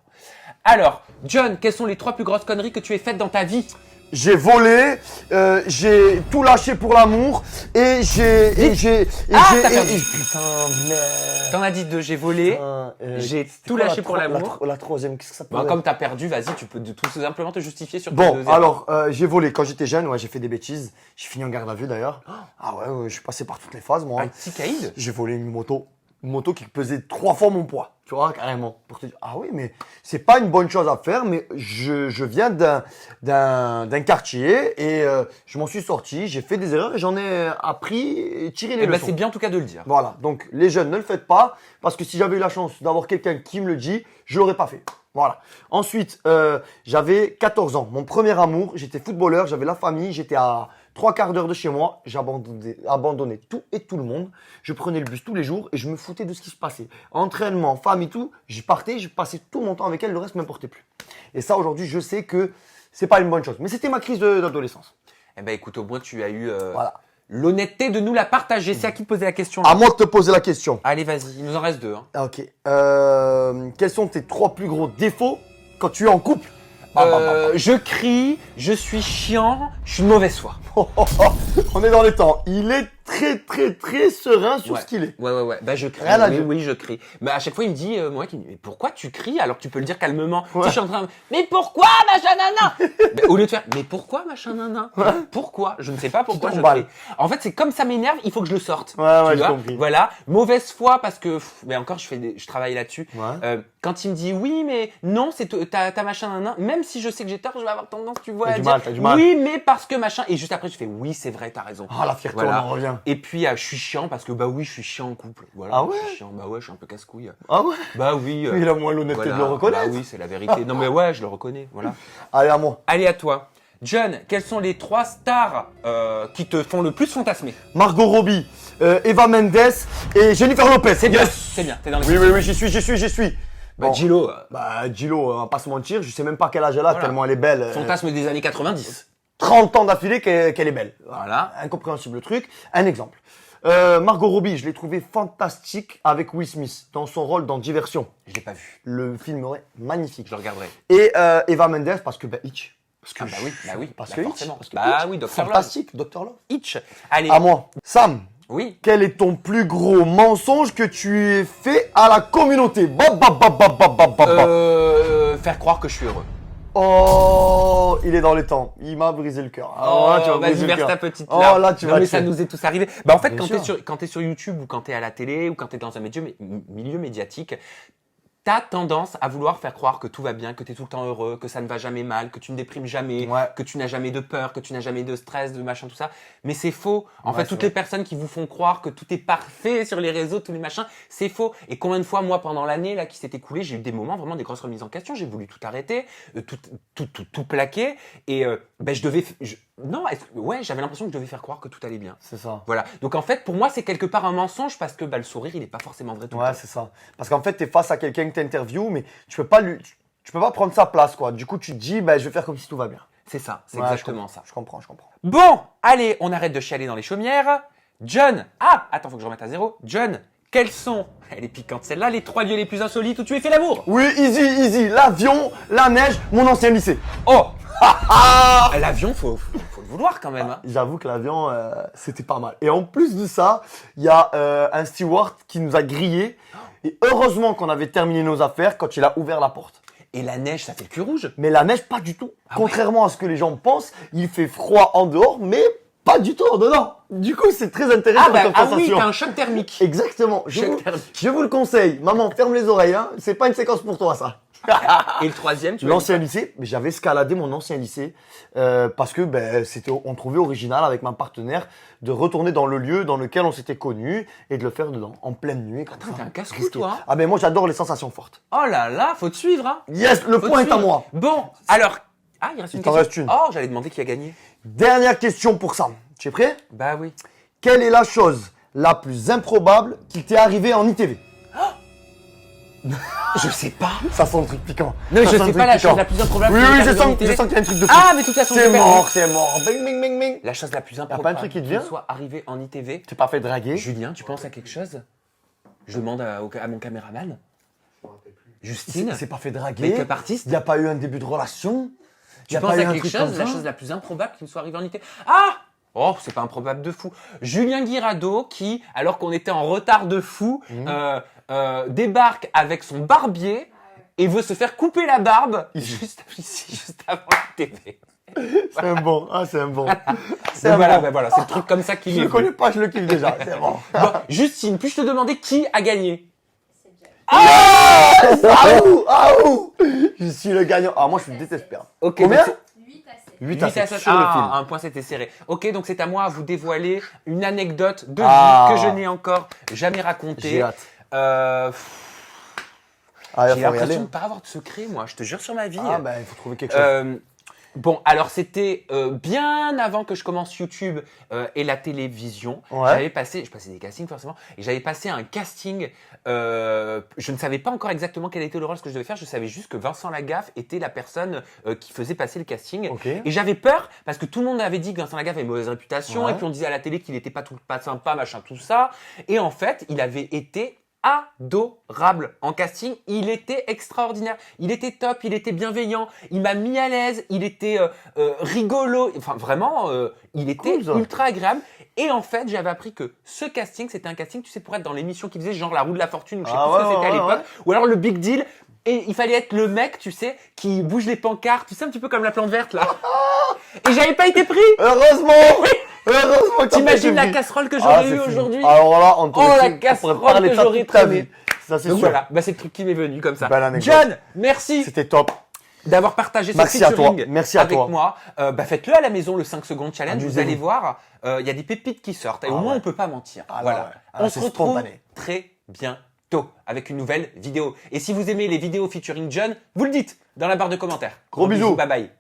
Speaker 1: Alors, John, quelles sont les 3 plus grosses conneries que tu aies faites dans ta vie?
Speaker 2: J'ai volé, j'ai tout lâché pour l'amour et
Speaker 1: t'as perdu.
Speaker 2: putain, merde.
Speaker 1: T'en as dit 2, j'ai volé.
Speaker 2: Putain,
Speaker 1: j'ai
Speaker 2: c'était
Speaker 1: tout
Speaker 2: quoi
Speaker 1: lâché pour l'amour.
Speaker 2: La troisième, qu'est-ce que ça peut
Speaker 1: Bah,
Speaker 2: être?
Speaker 1: comme t'as perdu, vas-y, tu peux tout simplement te justifier sur tes
Speaker 2: Bon,
Speaker 1: 2
Speaker 2: alors, j'ai volé quand j'étais jeune, ouais, j'ai fait des bêtises. J'ai fini en garde à vue d'ailleurs. Ah ouais, je suis passé par toutes les phases, moi.
Speaker 1: Un petit caïd.
Speaker 2: J'ai volé une moto qui pesait 3 fois mon poids, tu vois, carrément. Pour te dire, ah oui, mais c'est pas une bonne chose à faire, mais je viens d'un quartier et je m'en suis sorti, j'ai fait des erreurs et j'en ai appris et tiré les
Speaker 1: Eh ben,
Speaker 2: leçons.
Speaker 1: c'est bien en tout cas de le dire.
Speaker 2: Voilà, donc les jeunes, ne le faites pas, parce que si j'avais eu la chance d'avoir quelqu'un qui me le dit, je l'aurais pas fait. Voilà. Ensuite, j'avais 14 ans. Mon premier amour, j'étais footballeur, j'avais la famille, j'étais à 3/4 d'heure de chez moi. J'ai abandonné tout et tout le monde. Je prenais le bus tous les jours et je me foutais de ce qui se passait. Entraînement, famille, tout. J'y partais, je passais tout mon temps avec elle, le reste ne m'importait plus. Et ça, aujourd'hui, je sais que c'est pas une bonne chose. Mais c'était ma crise d'adolescence.
Speaker 1: Eh ben écoute, au moins tu as eu
Speaker 2: Voilà.
Speaker 1: l'honnêteté de nous la partager. C'est à qui de poser la question?
Speaker 2: À moi de te poser la question.
Speaker 1: Allez, vas-y, il nous en reste 2. Hein.
Speaker 2: Ah, ok. Quels sont tes 3 plus gros défauts quand tu es en couple?
Speaker 1: Je crie, je suis chiant, je suis de mauvaise foi.
Speaker 2: On est dans les temps. Il est très serein sur
Speaker 1: Ouais.
Speaker 2: ce qu'il est.
Speaker 1: Ouais. Bah, je crie.
Speaker 2: Rien à
Speaker 1: Oui,
Speaker 2: dire.
Speaker 1: oui, je crie. Mais à chaque fois, il me dit, mais pourquoi tu cries alors que tu peux le dire calmement? Tu sais,
Speaker 2: Ouais.
Speaker 1: je suis en train de, mais pourquoi, machin nana? Mais au lieu de faire, mais pourquoi, machin nana? Pourquoi? Je ne sais pas pourquoi je
Speaker 2: t'emballes.
Speaker 1: crie. En fait, c'est comme ça m'énerve, il faut que je le sorte.
Speaker 2: Ouais,
Speaker 1: Tu
Speaker 2: j'ai
Speaker 1: vois.
Speaker 2: compris.
Speaker 1: Voilà. Mauvaise foi parce que, mais encore, je travaille là-dessus.
Speaker 2: Ouais.
Speaker 1: Quand il me dit, oui, mais non, c'est ta machin nana, même si je sais que j'ai tort, je vais avoir tendance, tu vois,
Speaker 2: T'as
Speaker 1: à
Speaker 2: du
Speaker 1: dire,
Speaker 2: mal, t'as du mal.
Speaker 1: oui, mais parce que machin. Et juste après, je fais, oui, c'est vrai, t'as raison.
Speaker 2: Ah, la fierté,
Speaker 1: Voilà.
Speaker 2: on en revient.
Speaker 1: Et puis, je suis chiant parce que, bah oui, je suis chiant en couple. Voilà,
Speaker 2: Ah ouais?
Speaker 1: je suis chiant. Bah ouais, je suis un peu casse-couille.
Speaker 2: Ah ouais?
Speaker 1: Bah oui.
Speaker 2: Il a moins l'honnêteté
Speaker 1: voilà.
Speaker 2: de le reconnaître.
Speaker 1: Bah oui, c'est la vérité. Non, mais ouais, je le reconnais. Voilà.
Speaker 2: Allez, à moi.
Speaker 1: Allez, à toi. John, quelles sont les 3 stars qui te font le plus fantasmer?
Speaker 2: Margot Robbie, Eva Mendes et Jennifer Lopez.
Speaker 1: C'est bien,
Speaker 2: Yes.
Speaker 1: c'est bien. T'es dans les.
Speaker 2: Oui, j'y suis.
Speaker 1: Bah,
Speaker 2: Bon.
Speaker 1: Gilo,
Speaker 2: Bah, Gilo, on va pas se mentir, je sais même pas quel âge elle a,
Speaker 1: Voilà.
Speaker 2: tellement elle est belle.
Speaker 1: fantasme des années 90.
Speaker 2: 30 ans d'affilée qu'elle est belle.
Speaker 1: Voilà.
Speaker 2: Incompréhensible le truc. Un exemple. Margot Robbie, je l'ai trouvée fantastique avec Will Smith dans son rôle dans Diversion.
Speaker 1: Je l'ai pas vu.
Speaker 2: Le film est magnifique.
Speaker 1: Je le regarderai.
Speaker 2: Et Eva Mendes parce que Hitch. Parce que
Speaker 1: Ah bah oui.
Speaker 2: Parce
Speaker 1: Bah
Speaker 2: que Hitch.
Speaker 1: forcément.
Speaker 2: Parce que
Speaker 1: Bah
Speaker 2: Hitch.
Speaker 1: oui, Dr. Love.
Speaker 2: Fantastique, Dr. Love.
Speaker 1: Hitch. Allez.
Speaker 2: À moi. Sam,
Speaker 1: Oui.
Speaker 2: quel est ton plus gros mensonge que tu aies fait à la communauté?
Speaker 1: Faire croire que je suis heureux.
Speaker 2: Oh, il est dans les temps. Il m'a brisé le cœur. Alors là, tu vas
Speaker 1: vas-y,
Speaker 2: briser le
Speaker 1: verse
Speaker 2: cœur.
Speaker 1: ta petite
Speaker 2: Oh
Speaker 1: larme.
Speaker 2: là, tu
Speaker 1: non,
Speaker 2: vas
Speaker 1: mais
Speaker 2: te
Speaker 1: ça
Speaker 2: tuer.
Speaker 1: nous est tous arrivé. Bah, en fait,
Speaker 2: Bien sûr.
Speaker 1: quand t'es sur YouTube ou quand t'es à la télé ou quand t'es dans un milieu médiatique, t'as tendance à vouloir faire croire que tout va bien, que t'es tout le temps heureux, que ça ne va jamais mal, que tu ne déprimes jamais,
Speaker 2: Ouais.
Speaker 1: que tu n'as jamais de peur, que tu n'as jamais de stress, de machin, tout ça. Mais c'est faux. En
Speaker 2: Ouais,
Speaker 1: fait,
Speaker 2: c'est
Speaker 1: toutes
Speaker 2: vrai.
Speaker 1: les personnes qui vous font croire que tout est parfait sur les réseaux, tous les machins, c'est faux. Et combien de fois, moi, pendant l'année là qui s'est écoulée, j'ai eu des moments vraiment des grosses remises en question. J'ai voulu tout arrêter, tout plaquer, et ben je devais, ouais, j'avais l'impression que je devais faire croire que tout allait bien.
Speaker 2: C'est ça.
Speaker 1: Voilà. Donc en fait, pour moi, c'est quelque part un mensonge parce que bah, le sourire, il est pas forcément vrai tout le
Speaker 2: Ouais,
Speaker 1: temps.
Speaker 2: c'est ça. Parce qu'en fait, t'es face à quelqu'un que t'interviews, mais tu peux pas prendre sa place, quoi. Du coup, tu te dis, je vais faire comme si tout va bien.
Speaker 1: C'est ça, c'est
Speaker 2: Ouais,
Speaker 1: exactement
Speaker 2: je
Speaker 1: ça.
Speaker 2: comprends.
Speaker 1: Bon, allez, on arrête de chialer dans les chaumières. John, attends, faut que je remette à zéro. John, quels sont, elle est piquante celle-là, les 3 lieux les plus insolites où tu as fait l'amour?
Speaker 2: Oui, easy. L'avion, la neige, mon ancien lycée.
Speaker 1: Oh L'avion, faut le vouloir quand même. Hein.
Speaker 2: J'avoue que l'avion, c'était pas mal. Et en plus de ça, il y a un steward qui nous a grillés. Et heureusement qu'on avait terminé nos affaires quand il a ouvert la porte.
Speaker 1: Et la neige, ça fait le cul rouge.
Speaker 2: Mais la neige, pas du tout.
Speaker 1: Ah
Speaker 2: Contrairement à ce que les gens pensent, il fait froid en dehors, mais pas du tout en dedans. Du coup, c'est très intéressant comme
Speaker 1: oui,
Speaker 2: sensation.
Speaker 1: t'as un choc thermique.
Speaker 2: Exactement.
Speaker 1: Choc thermique.
Speaker 2: Je vous le conseille. Maman, ferme les oreilles. Hein. C'est pas une séquence pour toi, ça.
Speaker 1: Et le troisième, tu
Speaker 2: L'ancien lycée, mais j'avais escaladé mon ancien lycée parce que on trouvait original avec ma partenaire de retourner dans le lieu dans lequel on s'était connus et de le faire dedans, en pleine nuit. Comme
Speaker 1: Attends,
Speaker 2: ça,
Speaker 1: t'es un casse-cou,
Speaker 2: risqué.
Speaker 1: toi, hein.
Speaker 2: Ah ben moi j'adore les sensations fortes.
Speaker 1: Oh là là, faut te suivre. Hein.
Speaker 2: Yes, le
Speaker 1: Faut
Speaker 2: point
Speaker 1: te
Speaker 2: est à
Speaker 1: suivre.
Speaker 2: moi.
Speaker 1: Bon, alors. Il reste une
Speaker 2: Il t'en
Speaker 1: question.
Speaker 2: reste une.
Speaker 1: Oh, j'allais demander qui a gagné.
Speaker 2: Dernière question pour Sam. Tu es prêt?
Speaker 1: Bah oui.
Speaker 2: Quelle est la chose la plus improbable qui t'est arrivée en ITV?
Speaker 1: Je sais pas.
Speaker 2: Ça sent le truc piquant.
Speaker 1: Non, mais
Speaker 2: Ça
Speaker 1: je
Speaker 2: sent le
Speaker 1: sais
Speaker 2: truc
Speaker 1: pas la
Speaker 2: piquant.
Speaker 1: chose la plus improbable.
Speaker 2: Oui,
Speaker 1: qui
Speaker 2: oui,
Speaker 1: m'est
Speaker 2: je
Speaker 1: arrivée en
Speaker 2: sens qu'il y
Speaker 1: ITV.
Speaker 2: a un truc de fou.
Speaker 1: Ah, mais de toute façon,
Speaker 2: C'est
Speaker 1: je vais
Speaker 2: mort,
Speaker 1: pas-
Speaker 2: c'est mort. Bing, bing, bing, bing.
Speaker 1: La chose la plus improbable.
Speaker 2: pas un truc qui te vient
Speaker 1: soit arrivée en ITV.
Speaker 2: T'es pas fait draguer?
Speaker 1: Julien, tu penses à quelque chose? Je demande à mon caméraman. Justine,
Speaker 2: C'est pas fait draguer.
Speaker 1: make-up artiste.
Speaker 2: Il n'y a pas eu un début de relation. Il
Speaker 1: Tu
Speaker 2: y a
Speaker 1: penses
Speaker 2: pas eu
Speaker 1: à
Speaker 2: un
Speaker 1: quelque
Speaker 2: truc
Speaker 1: chose?
Speaker 2: comme
Speaker 1: La
Speaker 2: ça.
Speaker 1: chose la plus improbable qui me soit arrivée en ITV. Ah! Oh, c'est pas improbable de fou. Julien Guirado qui, alors qu'on était en retard de fou, débarque avec son barbier et veut se faire couper la barbe juste ici, juste avant la TV.
Speaker 2: C'est un bon. Ah, c'est un bon. C'est
Speaker 1: Ben
Speaker 2: un
Speaker 1: voilà,
Speaker 2: bon.
Speaker 1: ben voilà, c'est le truc comme ça qui
Speaker 2: Je
Speaker 1: m'est
Speaker 2: le
Speaker 1: venu.
Speaker 2: connais pas, je le kiffe déjà. C'est bon.
Speaker 1: Bon, Justine, puis-je te demander qui a gagné?
Speaker 2: Ah ouh. Je suis le gagnant. Ah, moi, je suis désespéré.
Speaker 1: Ok,
Speaker 2: Combien?
Speaker 1: donc
Speaker 3: 8 à 7.
Speaker 2: 8 à
Speaker 1: 8 à
Speaker 2: 7
Speaker 1: 7.
Speaker 2: sur le film.
Speaker 1: Un point, c'était serré. Ok, donc c'est à moi à vous dévoiler une anecdote de
Speaker 2: Ah.
Speaker 1: vie que je n'ai encore jamais racontée.
Speaker 2: J'ai hâte.
Speaker 1: Euh,
Speaker 2: Ah, il
Speaker 1: J'ai
Speaker 2: va falloir y
Speaker 1: l'impression
Speaker 2: aller.
Speaker 1: de ne pas avoir de secret, moi. Je te jure sur ma vie.
Speaker 2: Ah, ben, il faut trouver quelque chose.
Speaker 1: Bon, alors c'était bien avant que je commence YouTube et la télévision.
Speaker 2: Ouais.
Speaker 1: Je passais des castings forcément, et j'avais passé un casting. Je ne savais pas encore exactement quel était le rôle que je devais faire. Je savais juste que Vincent Lagaffe était la personne qui faisait passer le casting.
Speaker 2: Ok.
Speaker 1: Et j'avais peur parce que tout le monde avait dit que Vincent Lagaffe avait une mauvaise réputation,
Speaker 2: Ouais.
Speaker 1: et puis on disait à la télé qu'il n'était pas sympa, machin, tout ça. Et en fait, il avait été adorable en casting, il était extraordinaire, il était top, il était bienveillant, il m'a mis à l'aise, il était rigolo, enfin vraiment, il était
Speaker 2: Cool, ça.
Speaker 1: ultra agréable. Et en fait, j'avais appris que ce casting, c'était un casting, tu sais, pour être dans l'émission qui faisait genre La Roue de la Fortune, ou je sais
Speaker 2: Ah
Speaker 1: plus ce que
Speaker 2: ouais,
Speaker 1: c'était à
Speaker 2: ouais,
Speaker 1: l'époque, ou alors le Big Deal. Et il fallait être le mec, tu sais, qui bouge les pancartes, tu sais, un petit peu comme la plante verte là. Et j'avais pas été pris.
Speaker 2: Heureusement Heureusement que t'as
Speaker 1: T'imagines
Speaker 2: pas
Speaker 1: la
Speaker 2: été
Speaker 1: casserole que
Speaker 2: pris.
Speaker 1: j'aurais
Speaker 2: c'est
Speaker 1: eue
Speaker 2: fini.
Speaker 1: aujourd'hui?
Speaker 2: Alors là, on
Speaker 1: Oh,
Speaker 2: t'aurait
Speaker 1: la
Speaker 2: fait- on pourrait
Speaker 1: casserole
Speaker 2: parler
Speaker 1: que
Speaker 2: de ça
Speaker 1: j'aurais
Speaker 2: toute ta
Speaker 1: traîné.
Speaker 2: vie. Ça, c'est
Speaker 1: Donc
Speaker 2: sûr.
Speaker 1: voilà, bah, c'est le truc qui m'est venu comme ça.
Speaker 2: Belle anecdote.
Speaker 1: John, merci
Speaker 2: C'était top.
Speaker 1: d'avoir partagé ce
Speaker 2: Merci à toi.
Speaker 1: featuring
Speaker 2: Merci à
Speaker 1: avec
Speaker 2: toi.
Speaker 1: moi. Faites-le à la maison, le 5 secondes challenge. Vous
Speaker 2: Amusez-vous.
Speaker 1: allez voir, il y a des pépites qui sortent. Et
Speaker 2: Ah
Speaker 1: au moins,
Speaker 2: ouais.
Speaker 1: on peut pas mentir.
Speaker 2: Ah
Speaker 1: voilà.
Speaker 2: ouais. Ah,
Speaker 1: On
Speaker 2: c'est
Speaker 1: se retrouve
Speaker 2: spontané.
Speaker 1: très bientôt avec une nouvelle vidéo. Et si vous aimez les vidéos featuring John, vous le dites dans la barre de commentaires.
Speaker 2: Gros bisous.
Speaker 1: Bye bye.